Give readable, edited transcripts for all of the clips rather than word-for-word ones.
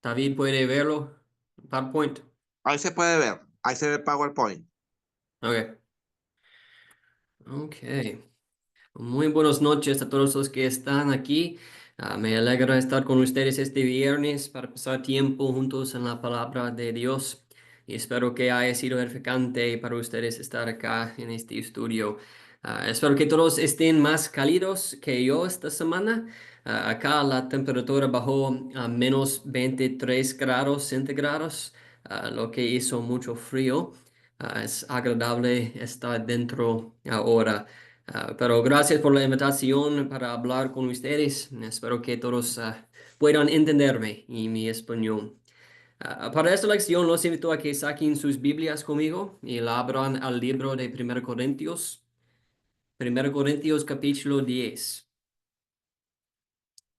David puede verlo. PowerPoint. Ahí se puede ver, ahí se ve el PowerPoint. Ok. Ok. Muy buenas noches a todos los que están aquí. Me alegra estar con ustedes este viernes para pasar tiempo juntos en la palabra de Dios. Y espero que haya sido edificante para ustedes estar acá en este estudio. Espero que todos estén más cálidos que yo esta semana. Acá la temperatura bajó a menos 23 grados centígrados, lo que hizo mucho frío. Es agradable estar dentro ahora. Pero gracias por la invitación para hablar con ustedes. Espero que todos puedan entenderme y mi español. Para esta lección los invito a que saquen sus Biblias conmigo y la abran al libro de 1 Corintios. 1 Corintios capítulo 10.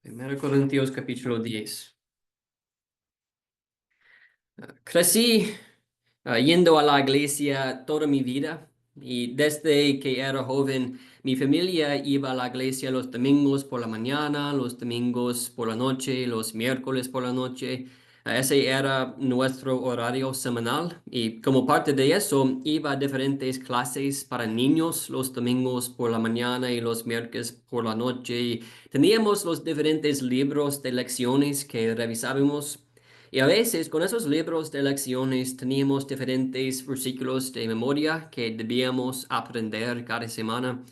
1 Corintios capítulo 10. Crecí yendo a la iglesia toda mi vida y desde que era joven mi familia iba a la iglesia los domingos por la mañana, los domingos por la noche, los miércoles por la noche. Ese era nuestro horario semanal y como parte de eso iba a diferentes clases para niños los domingos por la mañana y los miércoles por la noche. Y teníamos los diferentes libros de lecciones que revisábamos. Y a veces con esos libros de lecciones teníamos diferentes versículos de memoria que debíamos aprender cada semana.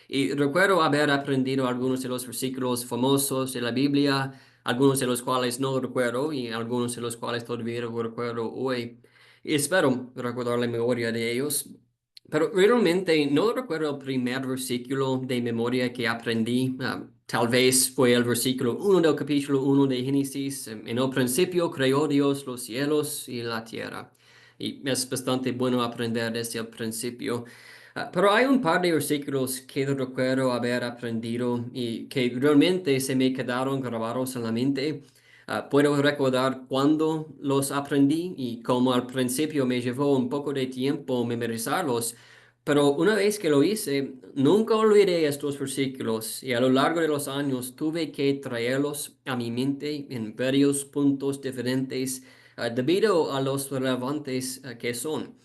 Y recuerdo haber aprendido algunos de los versículos famosos de la Biblia, algunos de los cuales no recuerdo y algunos de los cuales todavía recuerdo hoy. Y espero recordar la memoria de ellos. Pero realmente no recuerdo el primer versículo de memoria que aprendí. Tal vez fue el versículo 1 del capítulo 1 de Génesis. En el principio creó Dios los cielos y la tierra. Y es bastante bueno aprender desde el principio. Pero hay un par de versículos que recuerdo haber aprendido y que realmente se me quedaron grabados en la mente. Puedo recordar cuándo los aprendí y cómo al principio me llevó un poco de tiempo memorizarlos, pero una vez que lo hice, nunca olvidé estos versículos y a lo largo de los años tuve que traerlos a mi mente en varios puntos diferentes, debido a los relevantes que son.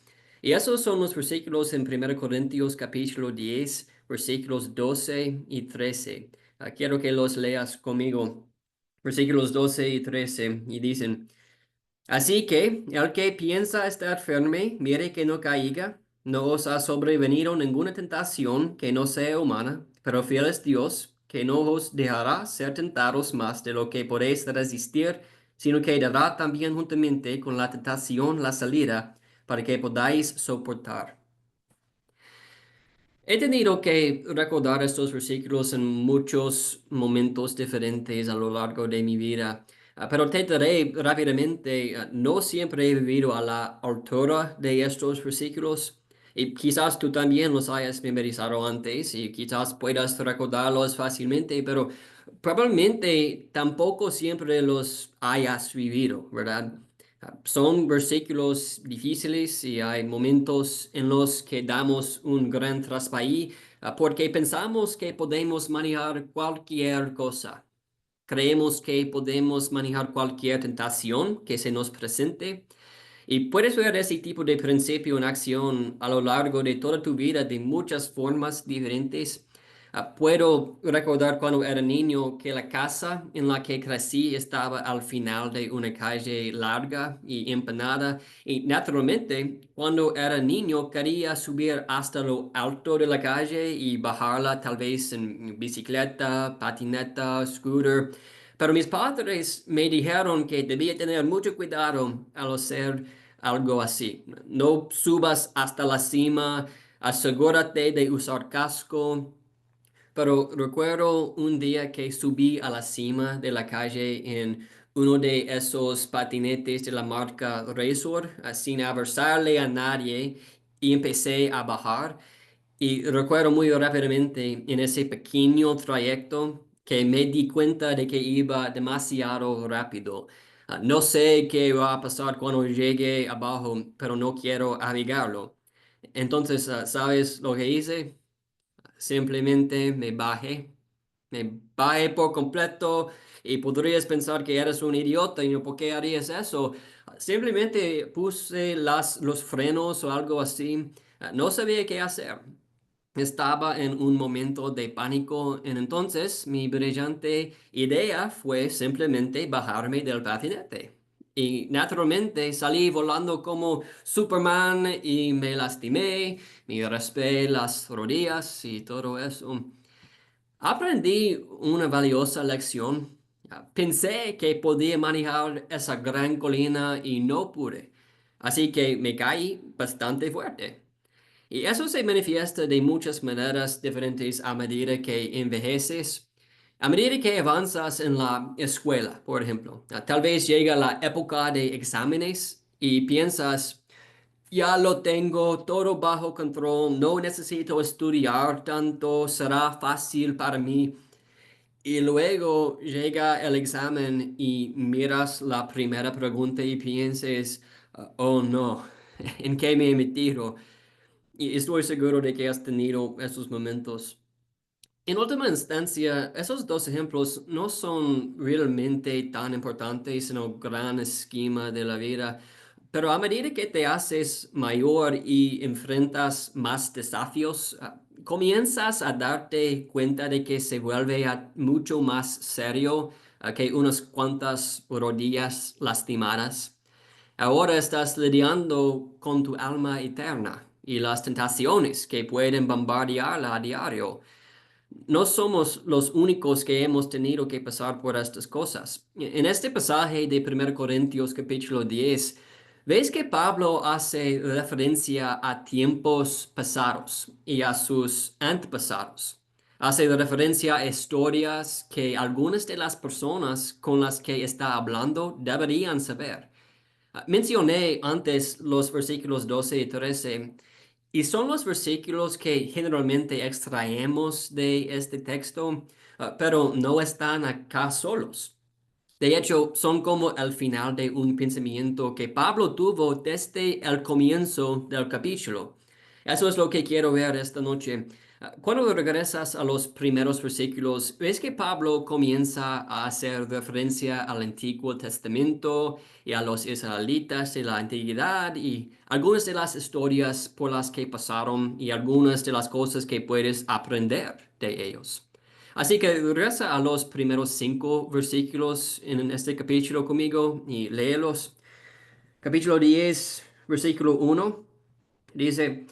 Y esos son los versículos en 1 Corintios capítulo 10, versículos 12 y 13. Quiero que los leas conmigo. Versículos 12 y 13 y dicen: Así que el que piensa estar firme, mire que no caiga. No os ha sobrevenido ninguna tentación que no sea humana, pero fiel es Dios, que no os dejará ser tentados más de lo que podéis resistir, sino que dará también juntamente con la tentación la salida, para que podáis soportar. He tenido que recordar estos versículos en muchos momentos diferentes a lo largo de mi vida. Pero te diré rápidamente, no siempre he vivido a la altura de estos versículos y quizás tú también los hayas memorizado antes y quizás puedas recordarlos fácilmente, pero probablemente tampoco siempre los hayas vivido, ¿verdad? Son versículos difíciles y hay momentos en los que damos un gran traspié, porque pensamos que podemos manejar cualquier cosa. Creemos que podemos manejar cualquier tentación que se nos presente. Y puedes ver ese tipo de principio en acción a lo largo de toda tu vida de muchas formas diferentes. Puedo recordar cuando era niño que la casa en la que crecí estaba al final de una calle larga y empinada. Y naturalmente, cuando era niño quería subir hasta lo alto de la calle y bajarla tal vez en bicicleta, patineta, scooter. Pero mis padres me dijeron que debía tener mucho cuidado al hacer algo así. No subas hasta la cima, asegúrate de usar casco. Pero recuerdo un día que subí a la cima de la calle en uno de esos patinetes de la marca Razor, sin avisarle a nadie, y empecé a bajar. Y recuerdo muy rápidamente en ese pequeño trayecto que me di cuenta de que iba demasiado rápido. No sé qué va a pasar cuando llegue abajo, pero no quiero arriesgarlo. Entonces, ¿sabes lo que hice? Simplemente me bajé por completo y podrías pensar que eres un idiota y no, ¿por qué harías eso? Simplemente puse los frenos o algo así. No sabía qué hacer. Estaba en un momento de pánico, y entonces mi brillante idea fue simplemente bajarme del patinete. Y naturalmente salí volando como Superman y me lastimé, me raspé las rodillas y todo eso. Aprendí una valiosa lección. Pensé que podía manejar esa gran colina y no pude. Así que me caí bastante fuerte. Y eso se manifiesta de muchas maneras diferentes a medida que envejeces. A medida que avanzas en la escuela, por ejemplo, tal vez llega la época de exámenes y piensas, ya lo tengo todo bajo control, no necesito estudiar tanto, será fácil para mí. Y luego llega el examen y miras la primera pregunta y piensas, oh no, ¿en qué me he metido? Y estoy seguro de que has tenido esos momentos. En última instancia, esos dos ejemplos no son realmente tan importantes en el gran esquema de la vida, pero a medida que te haces mayor y enfrentas más desafíos, comienzas a darte cuenta de que se vuelve mucho más serio, que unas cuantas rodillas lastimadas. Ahora estás lidiando con tu alma eterna y las tentaciones que pueden bombardearla a diario. No somos los únicos que hemos tenido que pasar por estas cosas. En este pasaje de 1 Corintios capítulo 10, ves que Pablo hace referencia a tiempos pasados y a sus antepasados. Hace referencia a historias que algunas de las personas con las que está hablando deberían saber. Mencioné antes los versículos 12 y 13 y son los versículos que generalmente extraemos de este texto, pero no están acá solos. De hecho, son como el final de un pensamiento que Pablo tuvo desde el comienzo del capítulo. Eso es lo que quiero ver esta noche. Cuando regresas a los primeros versículos, ves que Pablo comienza a hacer referencia al Antiguo Testamento y a los israelitas de la antigüedad y algunas de las historias por las que pasaron y algunas de las cosas que puedes aprender de ellos. Así que regresa a los primeros 5 versículos en este capítulo conmigo y léelos. Capítulo 10, versículo 1, dice,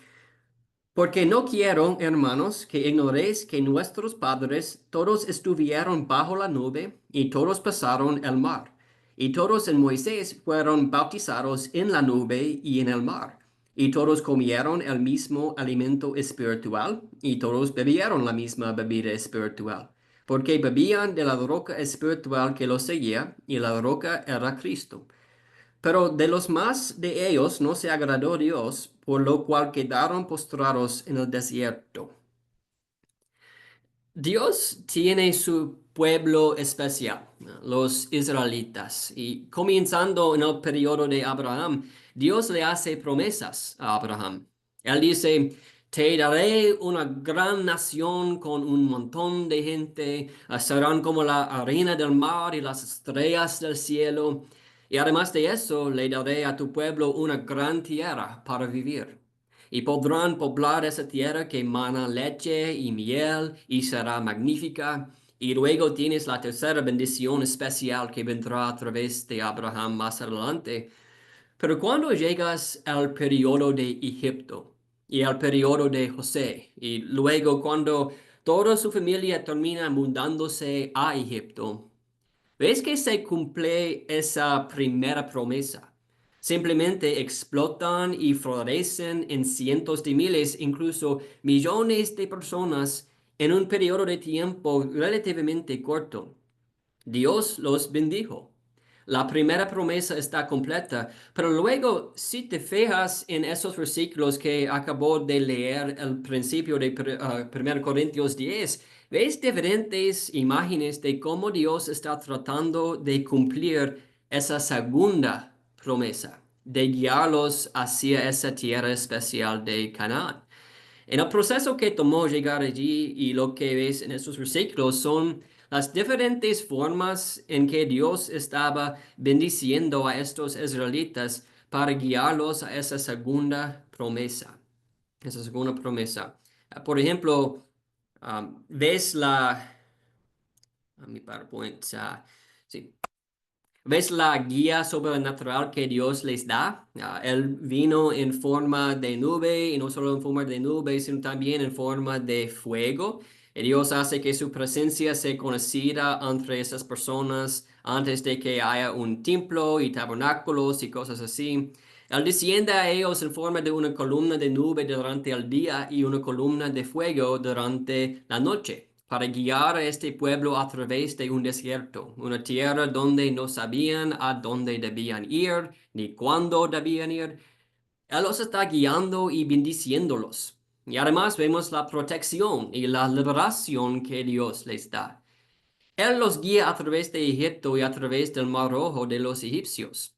porque no quiero, hermanos, que ignoréis que nuestros padres todos estuvieron bajo la nube y todos pasaron el mar. Y todos en Moisés fueron bautizados en la nube y en el mar. Y todos comieron el mismo alimento espiritual y todos bebieron la misma bebida espiritual. Porque bebían de la roca espiritual que los seguía y la roca era Cristo. Pero de los más de ellos no se agradó Dios, por lo cual quedaron postrados en el desierto. Dios tiene su pueblo especial, ¿no? Los israelitas, y comenzando en el periodo de Abraham, Dios le hace promesas a Abraham. Él dice, te daré una gran nación con un montón de gente, serán como la arena del mar y las estrellas del cielo, y además de eso, le daré a tu pueblo una gran tierra para vivir y podrán poblar esa tierra que mana leche y miel y será magnífica. Y luego tienes la tercera bendición especial que vendrá a través de Abraham más adelante. Pero cuando llegas al periodo de Egipto y al periodo de José, y luego cuando toda su familia termina mudándose a Egipto, ¿ves que se cumple esa primera promesa? Simplemente explotan y florecen en cientos de miles, incluso millones de personas en un periodo de tiempo relativamente corto. Dios los bendijo. La primera promesa está completa, pero luego, si te fijas en esos versículos que acabo de leer al principio de 1 Corintios 10, ves diferentes imágenes de cómo Dios está tratando de cumplir esa segunda promesa, de guiarlos hacia esa tierra especial de Canaán. En el proceso que tomó llegar allí y lo que ves en estos versículos son las diferentes formas en que Dios estaba bendiciendo a estos israelitas para guiarlos a esa segunda promesa. Esa segunda promesa. Por ejemplo, ves a mi PowerPoint, sí. ¿Ves la guía sobrenatural que Dios les da? Él vino en forma de nube y no solo en forma de nube, sino también en forma de fuego. Y Dios hace que su presencia sea conocida entre esas personas antes de que haya un templo y tabernáculos y cosas así. Él desciende a ellos en forma de una columna de nube durante el día y una columna de fuego durante la noche, para guiar a este pueblo a través de un desierto, una tierra donde no sabían a dónde debían ir ni cuándo debían ir. Él los está guiando y bendiciéndolos. Y además vemos la protección y la liberación que Dios les da. Él los guía a través de Egipto y a través del Mar Rojo de los egipcios.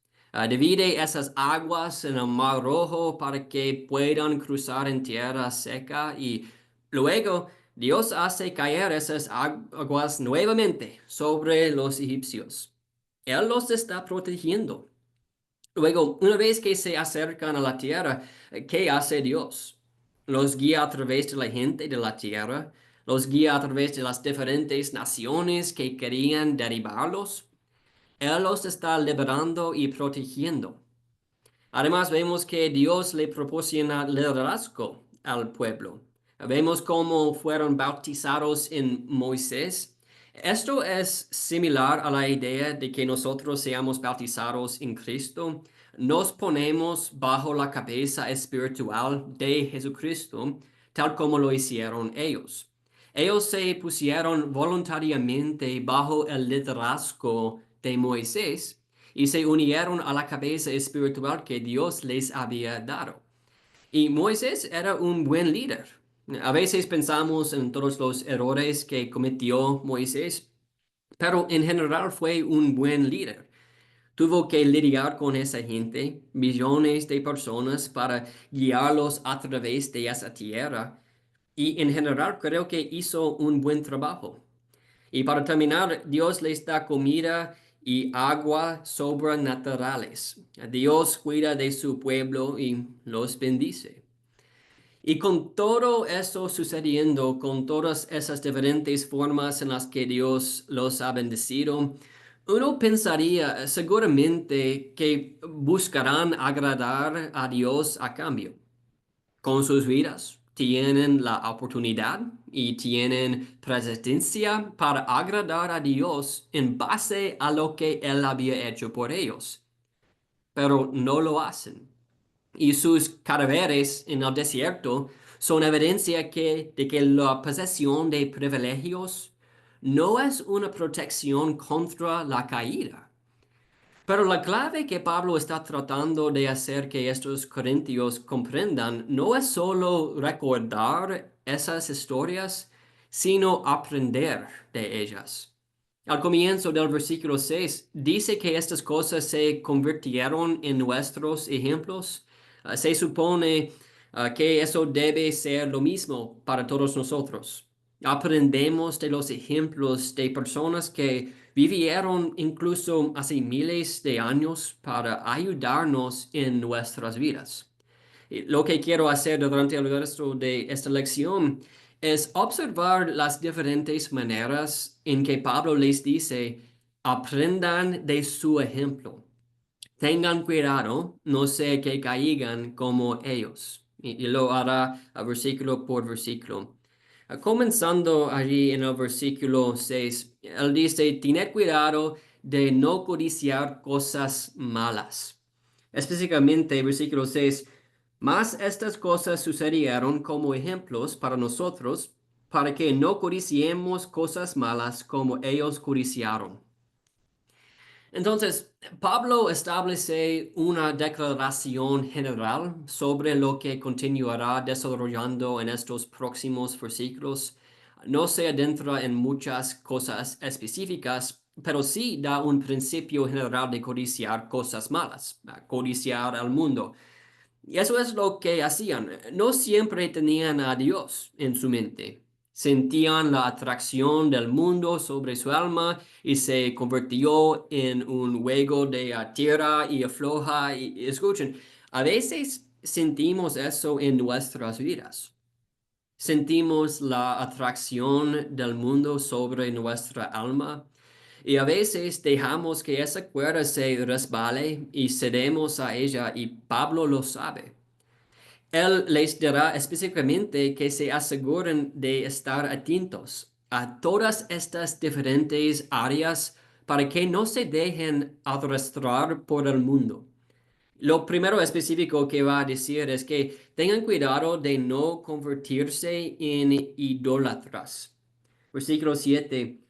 Divide esas aguas en el Mar Rojo para que puedan cruzar en tierra seca y luego Dios hace caer esas aguas nuevamente sobre los egipcios. Él los está protegiendo. Luego, una vez que se acercan a la tierra, ¿qué hace Dios? Los guía a través de la gente de la tierra, los guía a través de las diferentes naciones que querían derribarlos. Él los está liberando y protegiendo. Además, vemos que Dios le proporciona liderazgo al pueblo. Vemos cómo fueron bautizados en Moisés. Esto es similar a la idea de que nosotros seamos bautizados en Cristo. Nos ponemos bajo la cabeza espiritual de Jesucristo, tal como lo hicieron ellos. Ellos se pusieron voluntariamente bajo el liderazgo de Moisés y se unieron a la cabeza espiritual que Dios les había dado. Y Moisés era un buen líder. A veces pensamos en todos los errores que cometió Moisés, pero en general fue un buen líder. Tuvo que lidiar con esa gente, millones de personas, para guiarlos a través de esa tierra. Y en general creo que hizo un buen trabajo. Y para terminar, Dios les da comida y agua sobrenaturales. Dios cuida de su pueblo y los bendice. Y con todo eso sucediendo, con todas esas diferentes formas en las que Dios los ha bendecido, uno pensaría seguramente que buscarán agradar a Dios a cambio con sus vidas. Tienen la oportunidad y tienen presencia para agradar a Dios en base a lo que Él había hecho por ellos, pero no lo hacen. Y sus cadáveres en el desierto son evidencia de que la posesión de privilegios no es una protección contra la caída. Pero la clave que Pablo está tratando de hacer que estos corintios comprendan no es solo recordar esas historias, sino aprender de ellas. Al comienzo del versículo 6 dice que estas cosas se convirtieron en nuestros ejemplos. Se supone que eso debe ser lo mismo para todos nosotros. Aprendemos de los ejemplos de personas que vivieron incluso hace miles de años para ayudarnos en nuestras vidas. Y lo que quiero hacer durante el resto de esta lección es observar las diferentes maneras en que Pablo les dice, aprendan de su ejemplo. Tengan cuidado, no sé que caigan como ellos. Y lo hará versículo por versículo. Comenzando allí en el versículo 6, él dice, tened cuidado de no codiciar cosas malas. Específicamente, versículo 6, mas estas cosas sucedieron como ejemplos para nosotros, para que no codiciemos cosas malas como ellos codiciaron. Entonces, Pablo establece una declaración general sobre lo que continuará desarrollando en estos próximos versículos. No se adentra en muchas cosas específicas, pero sí da un principio general de codiciar cosas malas, codiciar al mundo. Y eso es lo que hacían. No siempre tenían a Dios en su mente. Sentían la atracción del mundo sobre su alma y se convirtió en un juego de tierra y afloja. Y escuchen, a veces sentimos eso en nuestras vidas. Sentimos la atracción del mundo sobre nuestra alma y a veces dejamos que esa cuerda se resbale y cedemos a ella y Pablo lo sabe. Él les dirá específicamente que se aseguren de estar atentos a todas estas diferentes áreas para que no se dejen arrastrar por el mundo. Lo primero específico que va a decir es que tengan cuidado de no convertirse en idólatras. Versículo 7.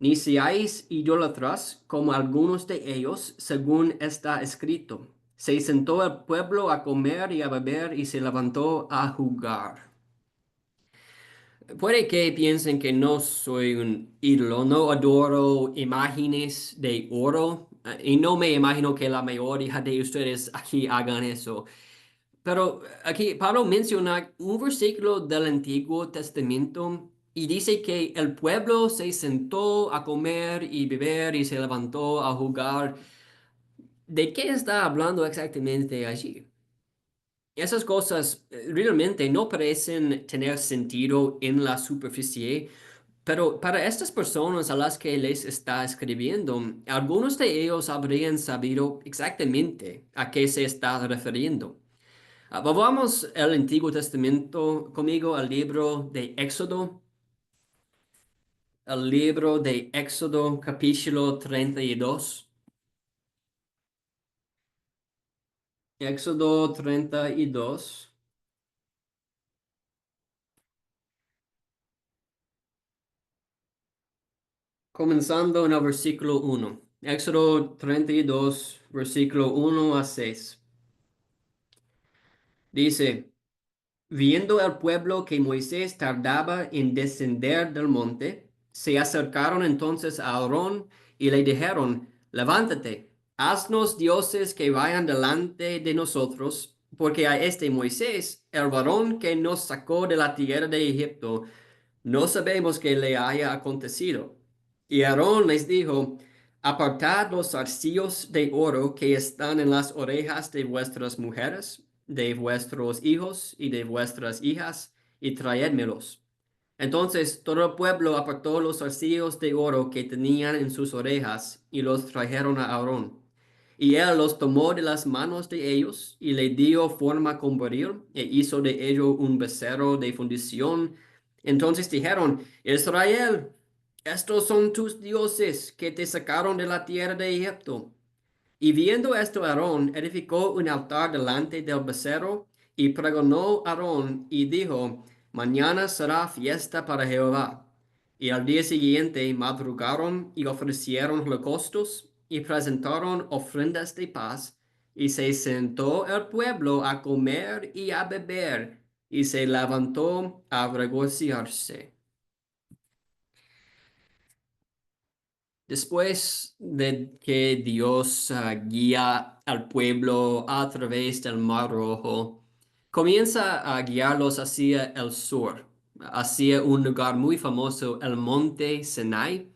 Ni seáis idólatras como algunos de ellos, según está escrito. Se sentó el pueblo a comer y a beber y se levantó a jugar. Puede que piensen que no soy un ídolo, no adoro imágenes de oro, y no me imagino que la mayoría de ustedes aquí hagan eso. Pero aquí Pablo menciona un versículo del Antiguo Testamento y dice que el pueblo se sentó a comer y beber y se levantó a jugar. ¿De qué está hablando exactamente allí? Esas cosas realmente no parecen tener sentido en la superficie, pero para estas personas a las que les está escribiendo, algunos de ellos habrían sabido exactamente a qué se está refiriendo. Vamos al Antiguo Testamento conmigo al libro de Éxodo, al libro de Éxodo capítulo 32. Éxodo 32, comenzando en el versículo 1. Éxodo 32, versículo 1 a 6. Dice, viendo el pueblo que Moisés tardaba en descender del monte, se acercaron entonces a Aarón y le dijeron, levántate, haznos dioses que vayan delante de nosotros, porque a este Moisés, el varón que nos sacó de la tierra de Egipto, no sabemos qué le haya acontecido. Y Aarón les dijo, apartad los zarcillos de oro que están en las orejas de vuestras mujeres, de vuestros hijos y de vuestras hijas, y traédmelos. Entonces todo el pueblo apartó los zarcillos de oro que tenían en sus orejas, y los trajeron a Aarón. Y él los tomó de las manos de ellos, y le dio forma con buril, e hizo de ello un becerro de fundición. Entonces dijeron, Israel, estos son tus dioses que te sacaron de la tierra de Egipto. Y viendo esto, Aarón edificó un altar delante del becerro y pregonó Aarón y dijo, mañana será fiesta para Jehová. Y al día siguiente madrugaron y ofrecieron holocaustos y presentaron ofrendas de paz. Y se sentó el pueblo a comer y a beber y se levantó a regocijarse. Después de que Dios guía al pueblo a través del Mar Rojo, comienza a guiarlos hacia el sur, hacia un lugar muy famoso, el Monte Sinai.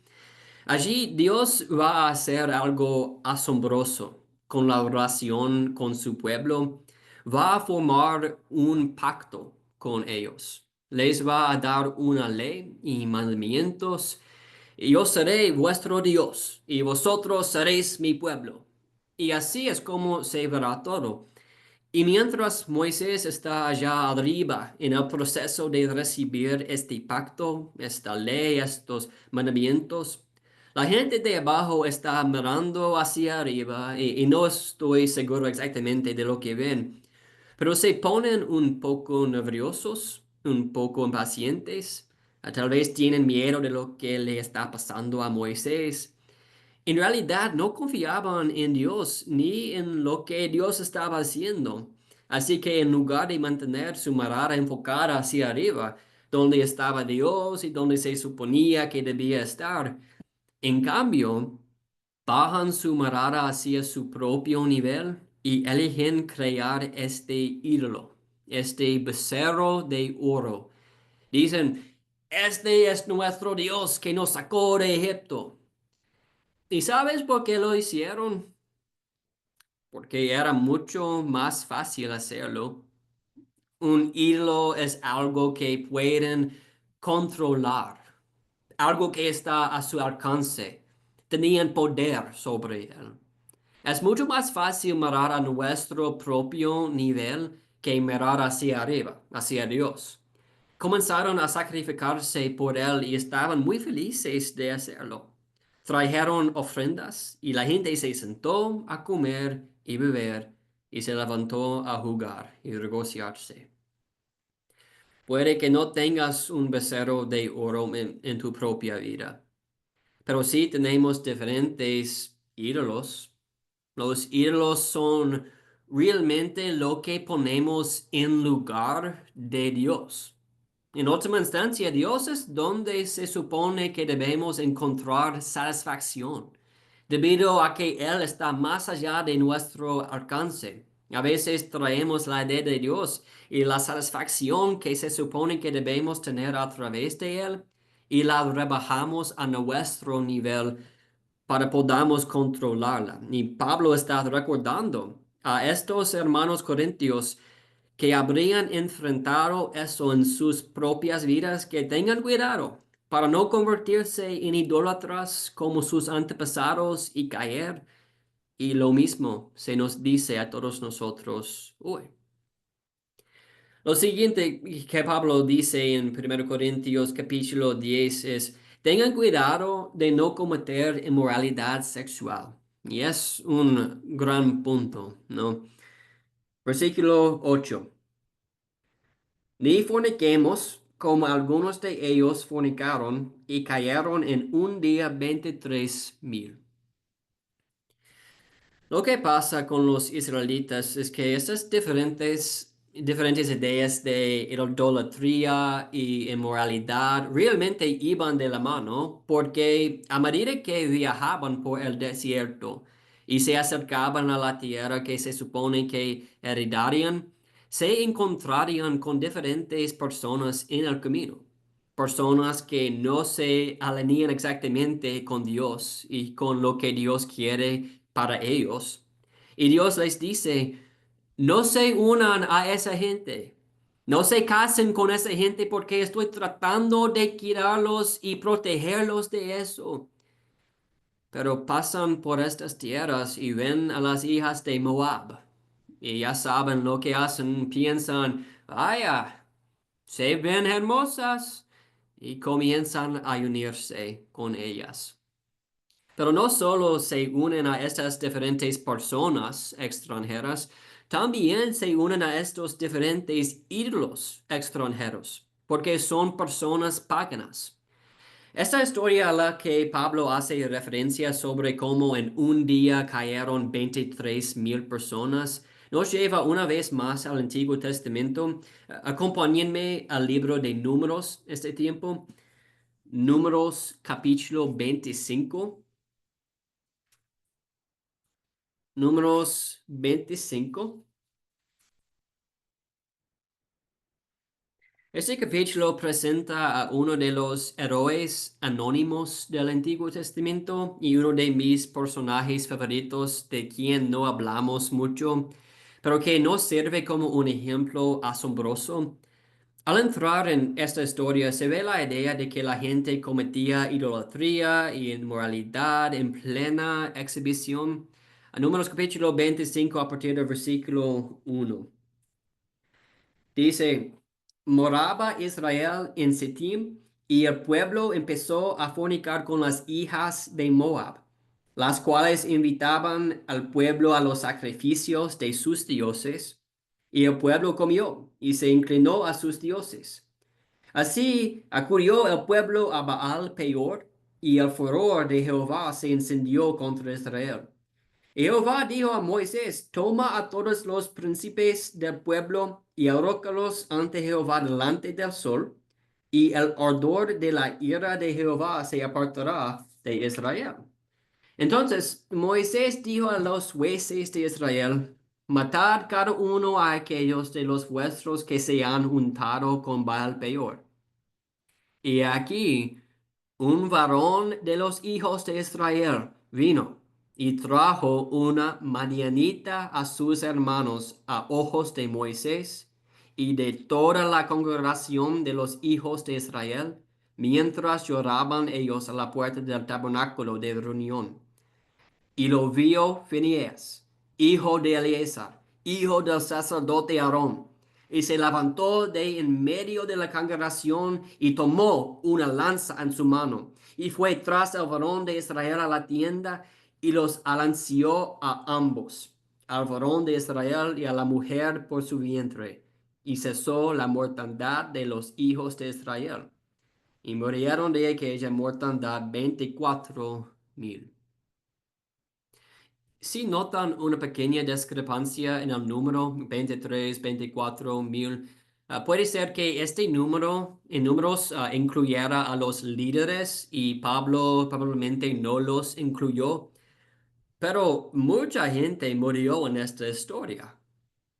Allí Dios va a hacer algo asombroso con la oración con su pueblo. Va a formar un pacto con ellos. Les va a dar una ley y mandamientos y yo seré vuestro Dios, y vosotros seréis mi pueblo. Y así es como se verá todo. Y mientras Moisés está allá arriba en el proceso de recibir este pacto, esta ley, estos mandamientos, la gente de abajo está mirando hacia arriba y no estoy seguro exactamente de lo que ven, pero se ponen un poco nerviosos, un poco impacientes, tal vez tienen miedo de lo que le está pasando a Moisés. En realidad no confiaban en Dios ni en lo que Dios estaba haciendo. Así que en lugar de mantener su mirada enfocada hacia arriba, donde estaba Dios y donde se suponía que debía estar, en cambio, bajan su mirada hacia su propio nivel, y eligen crear este ídolo, este becerro de oro. Dicen, este es nuestro Dios que nos sacó de Egipto. ¿Y sabes por qué lo hicieron? Porque era mucho más fácil hacerlo. Un ídolo es algo que pueden controlar, algo que está a su alcance. Tenían poder sobre él. Es mucho más fácil mirar a nuestro propio nivel que mirar hacia arriba, hacia Dios. Comenzaron a sacrificarse por él y estaban muy felices de hacerlo. Trajeron ofrendas y la gente se sentó a comer y beber y se levantó a jugar y regocijarse. Puede que no tengas un becerro de oro en tu propia vida, pero sí tenemos diferentes ídolos. Los ídolos son realmente lo que ponemos en lugar de Dios. En última instancia, Dios es donde se supone que debemos encontrar satisfacción, debido a que Él está más allá de nuestro alcance. A veces traemos la idea de Dios y la satisfacción que se supone que debemos tener a través de Él y la rebajamos a nuestro nivel para podamos controlarla. Y Pablo está recordando a estos hermanos corintios que habrían enfrentado eso en sus propias vidas, que tengan cuidado para no convertirse en idólatras como sus antepasados y caer. Y lo mismo se nos dice a todos nosotros hoy. Lo siguiente que Pablo dice en 1 Corintios capítulo 10 es, tengan cuidado de no cometer inmoralidad sexual. Y es un gran punto, ¿no? Versículo 8. Ni forniquemos como algunos de ellos fornicaron y cayeron en un día 23,000. Lo que pasa con los israelitas es que esas diferentes ideas de idolatría y inmoralidad realmente iban de la mano porque a medida que viajaban por el desierto y se acercaban a la tierra que se supone que heredarían, se encontrarían con diferentes personas en el camino. Personas que no se alinean exactamente con Dios y con lo que Dios quiere para ellos. Y Dios les dice, no se unan a esa gente. No se casen con esa gente porque estoy tratando de cuidarlos y protegerlos de eso. Pero pasan por estas tierras y ven a las hijas de Moab. Y ya saben lo que hacen, piensan, vaya, se ven hermosas y comienzan a unirse con ellas. Pero no solo se unen a estas diferentes personas extranjeras, también se unen a estos diferentes ídolos extranjeros, porque son personas paganas. Esta historia a la que Pablo hace referencia sobre cómo en un día cayeron 23,000 personas nos lleva una vez más al Antiguo Testamento. Acompáñenme al libro de Números este tiempo. Números capítulo 25. Números 25. Este capítulo presenta a uno de los héroes anónimos del Antiguo Testamento y uno de mis personajes favoritos de quien no hablamos mucho, pero que nos sirve como un ejemplo asombroso. Al entrar en esta historia se ve la idea de que la gente cometía idolatría y inmoralidad en plena exhibición. A Números capítulo 25 a partir del versículo 1. Dice, moraba Israel en Sittim y el pueblo empezó a fornicar con las hijas de Moab, las cuales invitaban al pueblo a los sacrificios de sus dioses, y el pueblo comió y se inclinó a sus dioses. Así acudió el pueblo a Baal Peor, y el furor de Jehová se encendió contra Israel. Y Jehová dijo a Moisés, toma a todos los príncipes del pueblo y arrójalos ante Jehová delante del sol, y el ardor de la ira de Jehová se apartará de Israel. Entonces Moisés dijo a los jueces de Israel, Matad cada uno a aquellos de los vuestros que se han juntado con Baal peor. Y aquí un varón de los hijos de Israel vino y trajo una madianita a sus hermanos a ojos de Moisés y de toda la congregación de los hijos de Israel, mientras lloraban ellos a la puerta del tabernáculo de reunión. Y lo vio Fineas, hijo de Eleazar, hijo del sacerdote Aarón, y se levantó de en medio de la congregación y tomó una lanza en su mano, y fue tras el varón de Israel a la tienda y los alanceó a ambos, al varón de Israel y a la mujer por su vientre, y cesó la mortandad de los hijos de Israel. Y murieron de aquella mortandad 24,000. Si notan una pequeña discrepancia en el número 23, 24,000, puede ser que este número en números incluyera a los líderes y Pablo probablemente no los incluyó, pero mucha gente murió en esta historia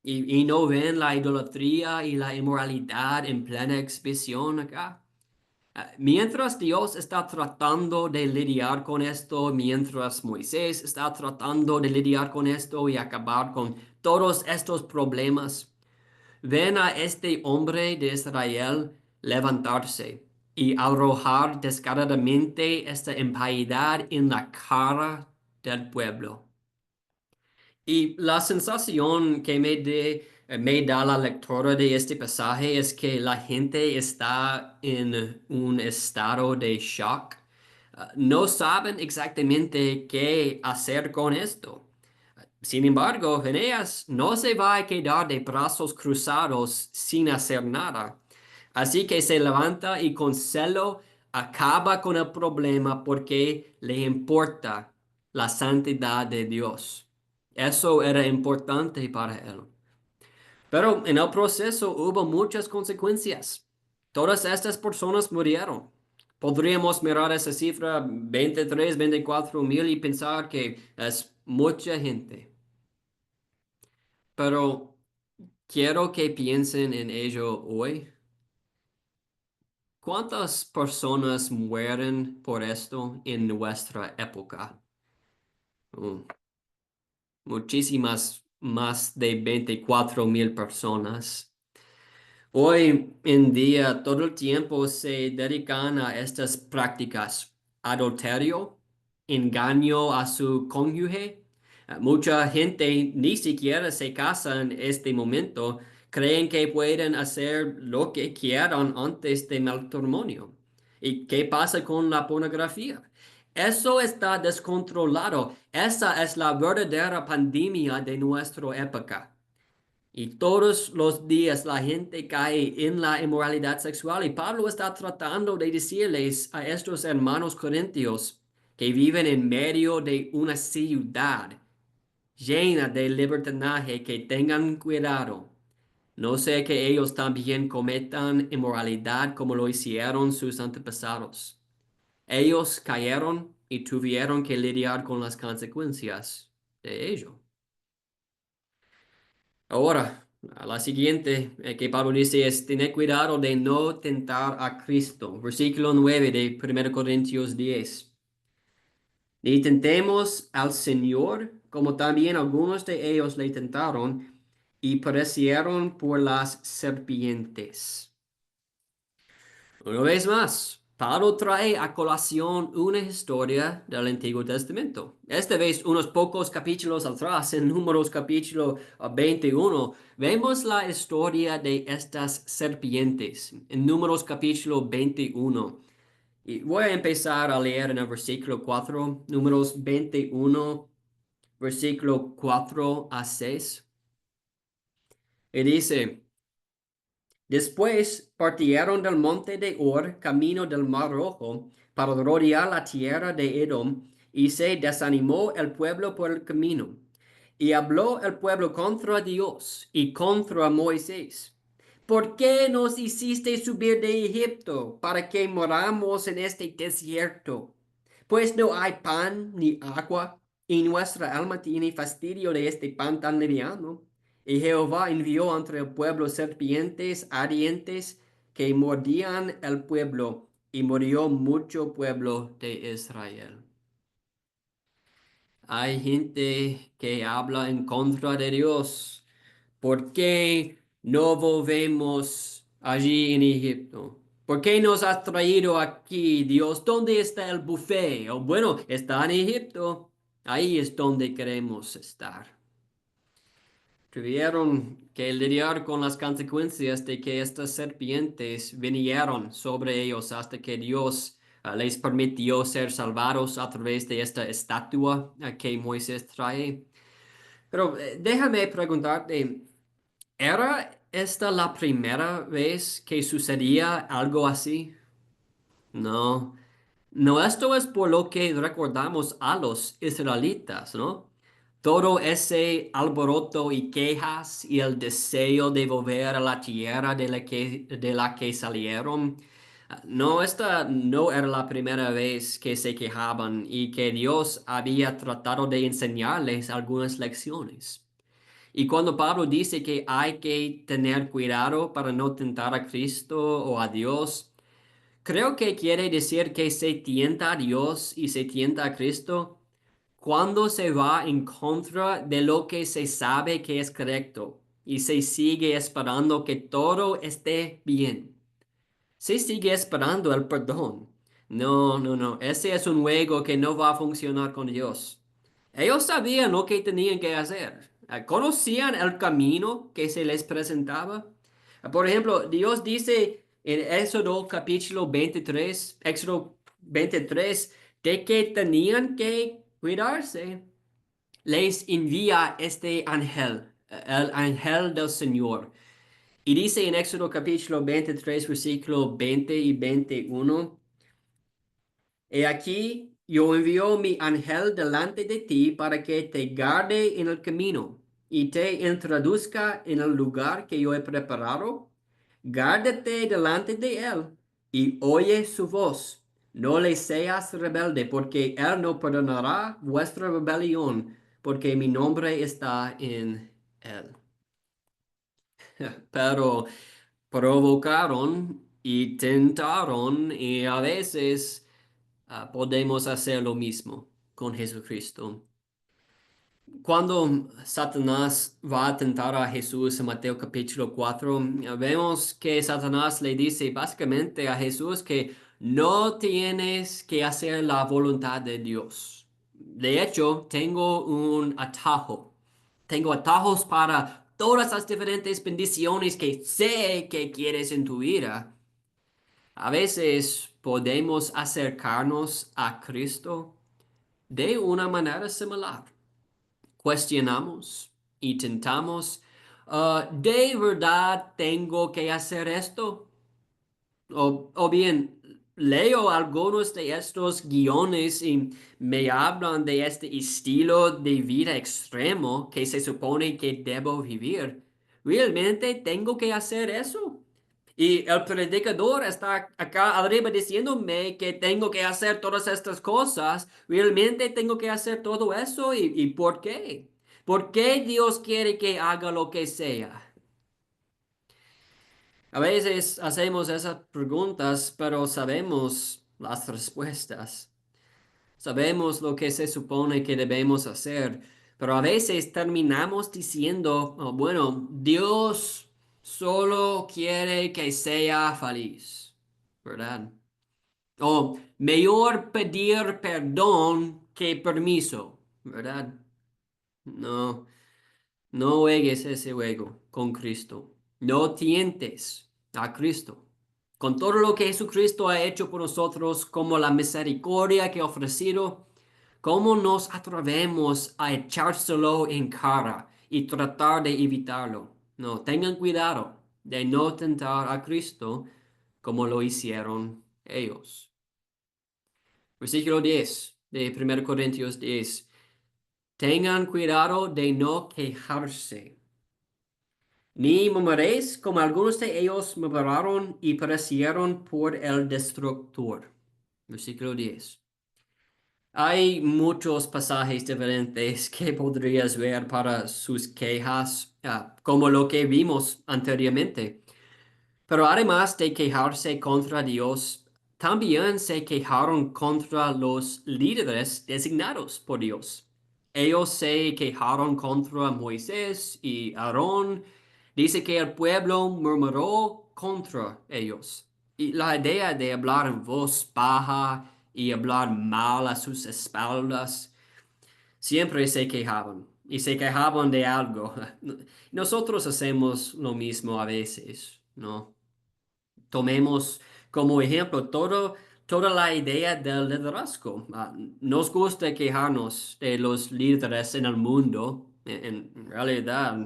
y no ven la idolatría y la inmoralidad en plena exhibición acá. Mientras Dios está tratando de lidiar con esto, mientras Moisés está tratando de lidiar con esto y acabar con todos estos problemas, ven a este hombre de Israel levantarse y arrojar descaradamente esta impiedad en la cara del pueblo. Y la sensación que me da la lectura de este pasaje es que la gente está en un estado de shock. No saben exactamente qué hacer con esto. Sin embargo, Eneas no se va a quedar de brazos cruzados sin hacer nada. Así que se levanta y con celo acaba con el problema porque le importa la santidad de Dios. Eso era importante para él. Pero en el proceso hubo muchas consecuencias. Todas estas personas murieron. Podríamos mirar esa cifra 23, 24,000 y pensar que es mucha gente. Pero quiero que piensen en ello hoy. ¿Cuántas personas mueren por esto en nuestra época? Mm, Muchísimas, más de 24,000 personas. Hoy en día todo el tiempo se dedican a estas prácticas: adulterio, engaño a su cónyuge. Mucha gente ni siquiera se casa en este momento, creen que pueden hacer lo que quieran antes del matrimonio. ¿Y qué pasa con la pornografía? Eso está descontrolado. Esa es la verdadera pandemia de nuestra época. Y todos los días la gente cae en la inmoralidad sexual y Pablo está tratando de decirles a estos hermanos corintios que viven en medio de una ciudad llena de libertinaje que tengan cuidado. No sea que ellos también cometan inmoralidad como lo hicieron sus antepasados. Ellos cayeron y tuvieron que lidiar con las consecuencias de ello. Ahora, a la siguiente que Pablo dice es tener cuidado de no tentar a Cristo. Versículo 9 de 1 Corintios 10. Ni tentemos al Señor, como también algunos de ellos le tentaron y perecieron por las serpientes. Una vez más, Pablo trae a colación una historia del Antiguo Testamento. Esta vez, unos pocos capítulos atrás, en Números capítulo 21, vemos la historia de estas serpientes. En Números capítulo 21. Y voy a empezar a leer en el versículo 4, Números 21, versículo 4 a 6. Y dice: Después partieron del monte de Or, camino del Mar Rojo, para rodear la tierra de Edom, y se desanimó el pueblo por el camino. Y habló el pueblo contra Dios y contra Moisés. ¿Por qué nos hiciste subir de Egipto para que moramos en este desierto? Pues no hay pan ni agua. y nuestra alma tiene fastidio de este pan tan liviano. Y Jehová envió entre el pueblo serpientes ardientes que mordían el pueblo, y murió mucho pueblo de Israel. Hay gente que habla en contra de Dios. ¿Por qué no volvemos allí en Egipto? ¿Por qué nos has traído aquí, Dios? ¿Dónde está el buffet? O bueno, está en Egipto. Ahí es donde queremos estar. Tuvieron que lidiar con las consecuencias de que estas serpientes vinieron sobre ellos hasta que Dios les permitió ser salvados a través de esta estatua que Moisés trae. Pero déjame preguntarte, ¿era esta la primera vez que sucedía algo así? No. No, esto es por lo que recordamos a los israelitas, ¿no? Todo ese alboroto y quejas y el deseo de volver a la tierra de la que salieron. No, esta no era la primera vez que se quejaban y que Dios había tratado de enseñarles algunas lecciones. Y cuando Pablo dice que hay que tener cuidado para no tentar a Cristo o a Dios, creo que quiere decir que se tienta a Dios y se tienta a Cristo cuando se va en contra de lo que se sabe que es correcto y se sigue esperando que todo esté bien. Se sigue esperando el perdón. No, no, no. Ese es un juego que no va a funcionar con Dios. Ellos sabían lo que tenían que hacer. Conocían el camino que se les presentaba. Por ejemplo, Dios dice en Éxodo 23, de que tenían que cuidarse. Les envía este ángel, el ángel del Señor. Y dice en Éxodo capítulo 23, versículo 20 y 21, He aquí, yo envío mi ángel delante de ti para que te guarde en el camino y te introduzca en el lugar que yo he preparado. Gárdate delante de él y oye su voz. No le seas rebelde, porque él no perdonará vuestra rebelión, porque mi nombre está en él. Pero provocaron y tentaron y a veces podemos hacer lo mismo con Jesucristo. Cuando Satanás va a tentar a Jesús en Mateo capítulo 4, vemos que Satanás le dice básicamente a Jesús que no tienes que hacer la voluntad de Dios. De hecho, tengo un atajo. Tengo atajos para todas las diferentes bendiciones que sé que quieres en tu vida. A veces podemos acercarnos a Cristo de una manera similar. Cuestionamos y tentamos. ¿De verdad tengo que hacer esto? O bien, leo algunos de estos guiones y me hablan de este estilo de vida extremo que se supone que debo vivir. ¿Realmente tengo que hacer eso? Y el predicador está acá arriba diciéndome que tengo que hacer todas estas cosas. ¿Realmente tengo que hacer todo eso? ¿Y por qué? ¿Por qué Dios quiere que haga lo que sea? A veces hacemos esas preguntas, pero sabemos las respuestas. Sabemos lo que se supone que debemos hacer, pero a veces terminamos diciendo, "Oh, bueno, Dios solo quiere que sea feliz, ¿verdad? O mejor pedir perdón que permiso, ¿verdad? No. No juegues ese juego con Cristo. No tientes a Cristo. Con todo lo que Jesucristo ha hecho por nosotros, como la misericordia que ha ofrecido, ¿cómo nos atrevemos a echárselo en cara y tratar de evitarlo? No, tengan cuidado de no tentar a Cristo como lo hicieron ellos. Versículo 10 de 1 Corintios 10. Tengan cuidado de no quejarse, ni murmuréis como algunos de ellos murmuraron y perecieron por el destructor. Versículo 10. Hay muchos pasajes diferentes que podrías ver para sus quejas, como lo que vimos anteriormente. Pero además de quejarse contra Dios, también se quejaron contra los líderes designados por Dios. Ellos se quejaron contra Moisés y Aarón. Dice que el pueblo murmuró contra ellos. Y la idea de hablar en voz baja y hablar mal a sus espaldas, siempre se quejaban. Y se quejaban de algo. Nosotros hacemos lo mismo a veces, ¿no? Tomemos como ejemplo toda la idea del liderazgo. Nos gusta quejarnos de los líderes en el mundo. En realidad,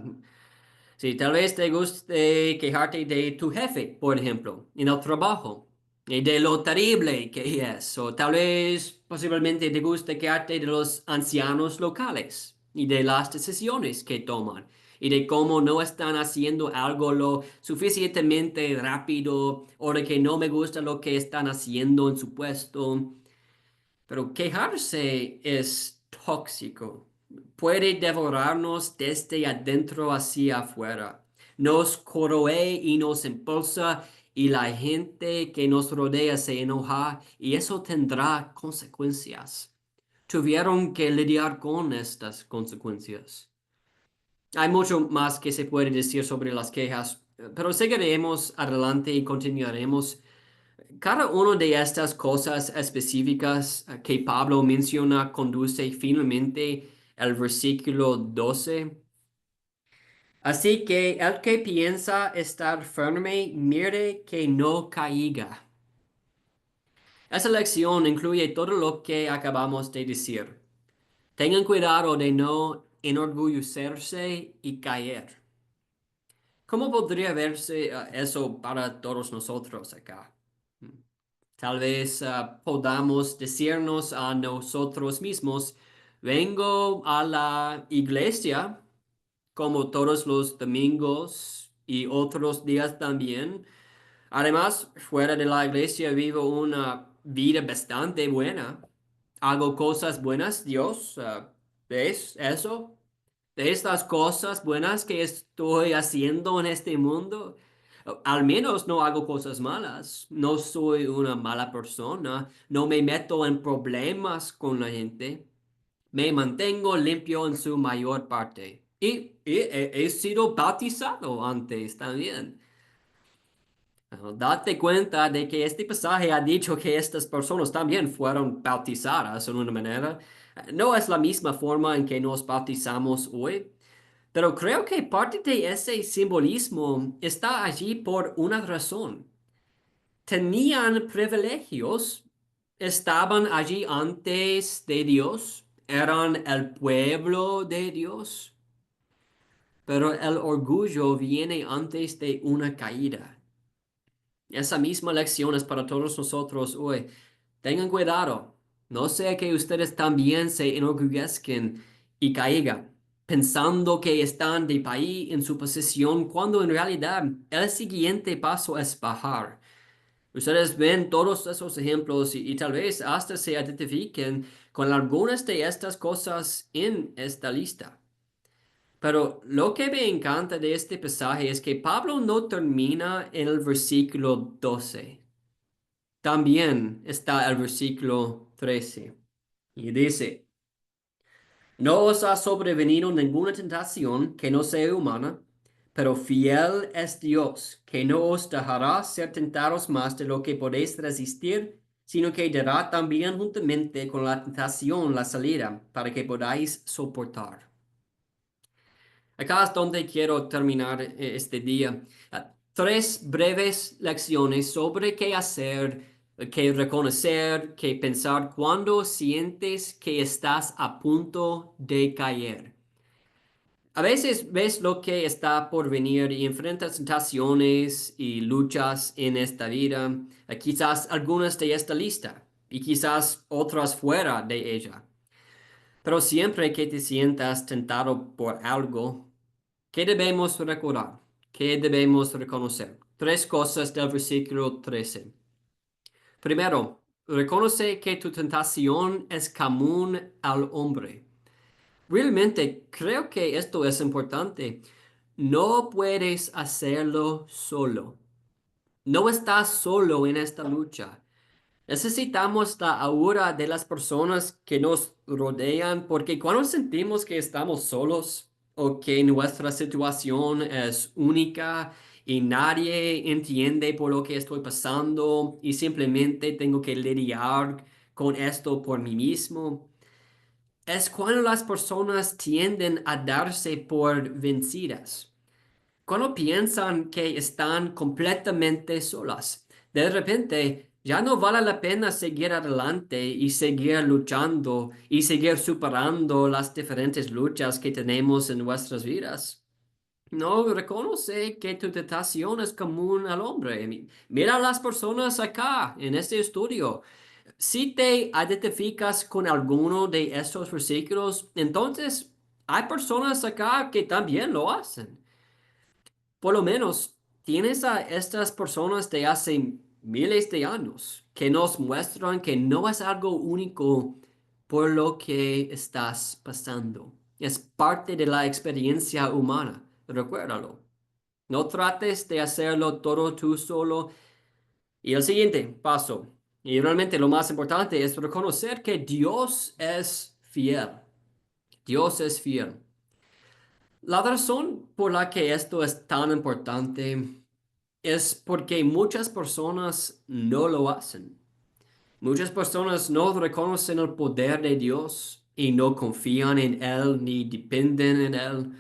sí, tal vez te guste quejarte de tu jefe, por ejemplo, en el trabajo, y de lo terrible que es. O tal vez posiblemente te guste quejarte de los ancianos locales y de las decisiones que toman y de cómo no están haciendo algo lo suficientemente rápido o de que no me gusta lo que están haciendo en su puesto. Pero quejarse es tóxico. Puede devorarnos desde adentro hacia afuera. Nos corroe y nos impulsa y la gente que nos rodea se enoja y eso tendrá consecuencias. Tuvieron que lidiar con estas consecuencias. Hay mucho más que se puede decir sobre las quejas, pero seguiremos adelante y continuaremos. Cada una de estas cosas específicas que Pablo menciona conduce finalmente al versículo 12. Así que el que piensa estar firme, mire que no caiga. Esa lección incluye todo lo que acabamos de decir. Tengan cuidado de no enorgullecerse y caer. ¿Cómo podría verse eso para todos nosotros acá? Tal vez podamos decirnos a nosotros mismos, vengo a la iglesia como todos los domingos y otros días también. Además, fuera de la iglesia vivo una vida bastante buena. Hago cosas buenas, Dios. ¿Ves eso? De estas cosas buenas que estoy haciendo en este mundo, al menos no hago cosas malas, no soy una mala persona, no me meto en problemas con la gente, me mantengo limpio en su mayor parte. Y he sido bautizado antes también. Date cuenta de que este pasaje ha dicho que estas personas también fueron bautizadas en una manera. No es la misma forma en que nos bautizamos hoy. Pero creo que parte de ese simbolismo está allí por una razón. Tenían privilegios, estaban allí antes de Dios, eran el pueblo de Dios, pero el orgullo viene antes de una caída. Esa misma lección es para todos nosotros hoy. Tengan cuidado, no sea que ustedes también se enorgullezcan y caigan, pensando que están de país en su posición, cuando en realidad el siguiente paso es bajar. Ustedes ven todos esos ejemplos y tal vez hasta se identifiquen con algunas de estas cosas en esta lista. Pero lo que me encanta de este pasaje es que Pablo no termina en el versículo 12. También está el versículo 13 y dice, no os ha sobrevenido ninguna tentación que no sea humana, pero fiel es Dios, que no os dejará ser tentados más de lo que podéis resistir, sino que dará también juntamente con la tentación la salida para que podáis soportar. Acá es donde quiero terminar este día. Tres breves lecciones sobre qué hacer, qué reconocer, qué pensar cuando sientes que estás a punto de caer. A veces ves lo que está por venir y enfrentas tentaciones y luchas en esta vida, quizás algunas de esta lista y quizás otras fuera de ella. Pero siempre que te sientas tentado por algo, ¿qué debemos recordar? ¿Qué debemos reconocer? Tres cosas del versículo 13. Primero, Reconoce que tu tentación es común al hombre. Realmente creo que esto es importante. No puedes hacerlo solo. No estás solo en esta lucha. Necesitamos la ayuda de las personas que nos rodean porque cuando sentimos que estamos solos o que nuestra situación es única y nadie entiende por lo que estoy pasando y simplemente tengo que lidiar con esto por mí mismo, es cuando las personas tienden a darse por vencidas. Cuando piensan que están completamente solas, de repente ya no vale la pena seguir adelante y seguir luchando y seguir superando las diferentes luchas que tenemos en nuestras vidas. No, reconoce que tu tentación es común al hombre. Mira a las personas acá en este estudio. Si te identificas con alguno de estos versículos, entonces hay personas acá que también lo hacen. Por lo menos tienes a estas personas de hace miles de años que nos muestran que no es algo único por lo que estás pasando. Es parte de la experiencia humana. Recuérdalo. No trates de hacerlo todo tú solo. Y el siguiente paso, y realmente lo más importante, es reconocer que Dios es fiel. Dios es fiel. La razón por la que esto es tan importante es porque muchas personas no lo hacen. Muchas personas no reconocen el poder de Dios y no confían en Él ni dependen en Él.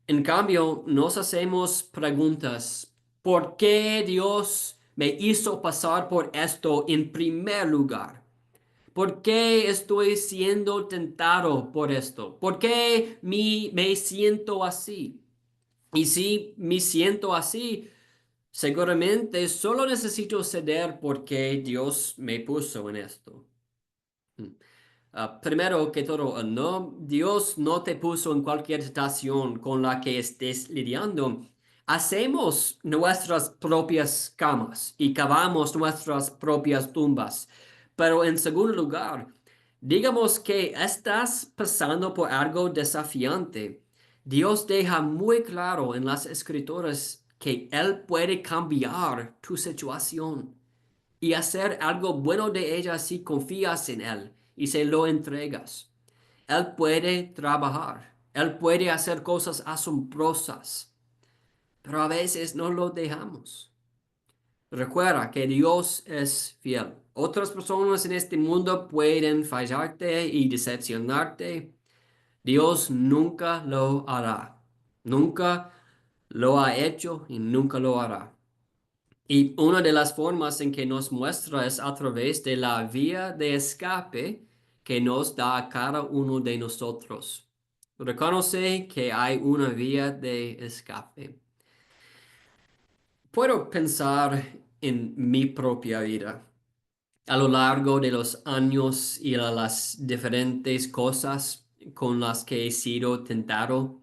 En cambio, nos hacemos preguntas. ¿Por qué Dios me hizo pasar por esto en primer lugar? ¿Por qué estoy siendo tentado por esto? ¿Por qué me siento así? Y si me siento así, seguramente solo necesito ceder porque Dios me puso en esto. Mm. Primero que todo, no, Dios no te puso en cualquier situación con la que estés lidiando. Hacemos nuestras propias camas y cavamos nuestras propias tumbas. Pero en segundo lugar, digamos que estás pasando por algo desafiante. Dios deja muy claro en las escrituras que Él puede cambiar tu situación y hacer algo bueno de ella si confías en Él y se lo entregas. Él puede trabajar, Él puede hacer cosas asombrosas, pero a veces no lo dejamos. Recuerda que Dios es fiel. Otras personas en este mundo pueden fallarte y decepcionarte. Dios nunca lo hará. Nunca lo ha hecho y nunca lo hará. Y una de las formas en que nos muestra es a través de la vía de escape que nos da a cada uno de nosotros. Reconoce que hay una vía de escape. Puedo pensar en mi propia vida. A lo largo de los años y a las diferentes cosas con las que he sido tentado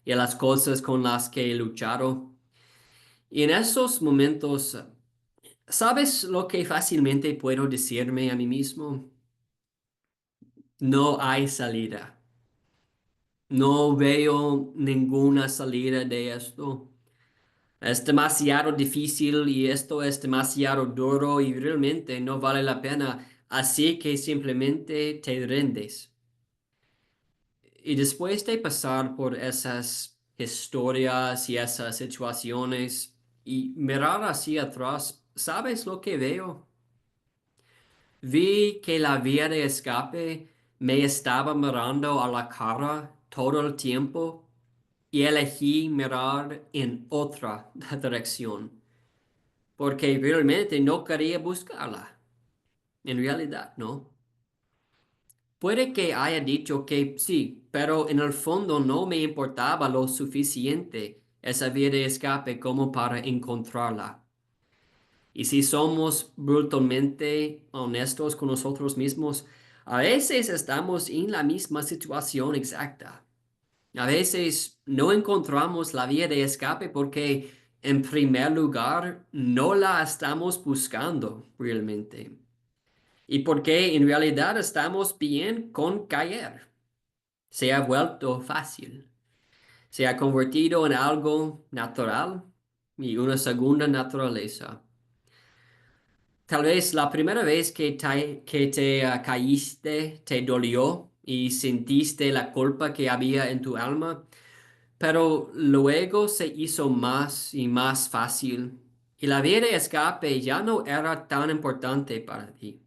y a las cosas con las que he luchado. Y en esos momentos, ¿sabes lo que fácilmente puedo decirme a mí mismo? No hay salida. No veo ninguna salida de esto. Es demasiado difícil y esto es demasiado duro y realmente no vale la pena. Así que simplemente te rindes. Y después de pasar por esas historias y esas situaciones y mirar hacia atrás, ¿sabes lo que veo? Vi que la vía de escape me estaba mirando a la cara todo el tiempo y elegí mirar en otra dirección, porque realmente no quería buscarla. En realidad, no. Puede que haya dicho que sí, pero en el fondo no me importaba lo suficiente esa vía de escape como para encontrarla. Y si somos brutalmente honestos con nosotros mismos, a veces estamos en la misma situación exacta. A veces no encontramos la vía de escape porque, en primer lugar, no la estamos buscando realmente. y porque en realidad estamos bien con caer. Se ha vuelto fácil. Se ha convertido en algo natural y una segunda naturaleza. Tal vez la primera vez que te caíste te dolió y sentiste la culpa que había en tu alma, pero luego se hizo más y más fácil y la vía de escape ya no era tan importante para ti.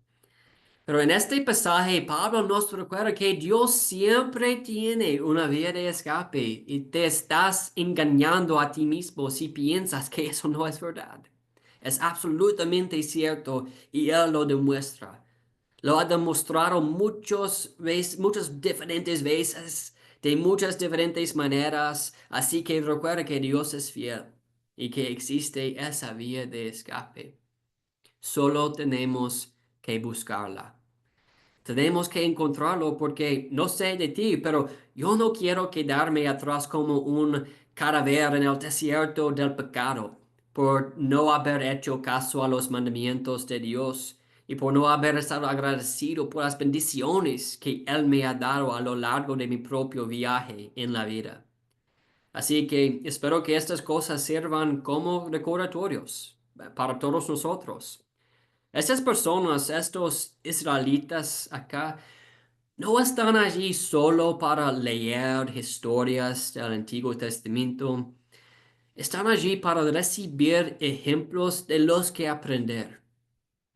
Pero en este pasaje, Pablo nos recuerda que Dios siempre tiene una vía de escape y te estás engañando a ti mismo si piensas que eso no es verdad. Es absolutamente cierto y Él lo demuestra. Lo ha demostrado muchas diferentes veces, de muchas diferentes maneras. Así que recuerda que Dios es fiel y que existe esa vía de escape. Solo tenemos que buscarla. Tenemos que encontrarlo porque no sé de ti, pero yo no quiero quedarme atrás como un cadáver en el desierto del pecado por no haber hecho caso a los mandamientos de Dios y por no haber estado agradecido por las bendiciones que Él me ha dado a lo largo de mi propio viaje en la vida. Así que espero que estas cosas sirvan como recordatorios para todos nosotros. Estas personas, estos israelitas acá, no están allí solo para leer historias del Antiguo Testamento. Están allí para recibir ejemplos de los que aprender.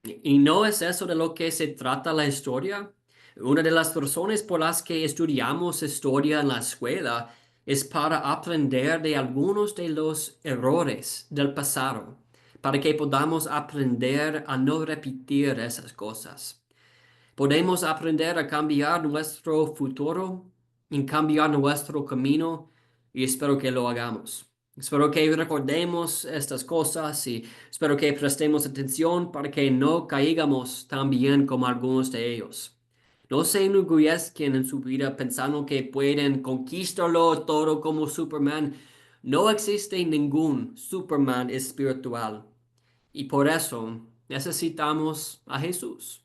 ¿Y no es eso de lo que se trata la historia? Una de las razones por las que estudiamos historia en la escuela es para aprender de algunos de los errores del pasado, para que podamos aprender a no repetir esas cosas. Podemos aprender a cambiar nuestro futuro, en cambiar nuestro camino, y espero que lo hagamos. Espero que recordemos estas cosas y espero que prestemos atención para que no caigamos tan bien como algunos de ellos. No se enorgullezcan en su vida pensando que pueden conquistarlo todo como Superman. No existe ningún Superman espiritual y por eso necesitamos a Jesús.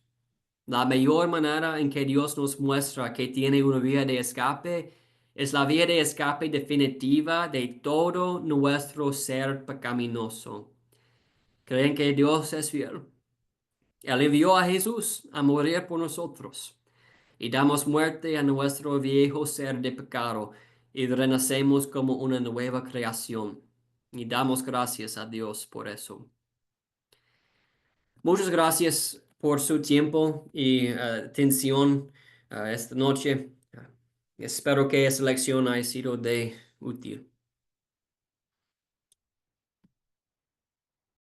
La mayor manera en que Dios nos muestra que tiene una vía de escape es la vía de escape definitiva de todo nuestro ser pecaminoso. ¿Creen que Dios es fiel? Él envió a Jesús a morir por nosotros y damos muerte a nuestro viejo ser de pecado y renacemos como una nueva creación. Y damos gracias a Dios por eso. Muchas gracias por su tiempo y atención esta noche. Espero que esa lección haya sido de útil.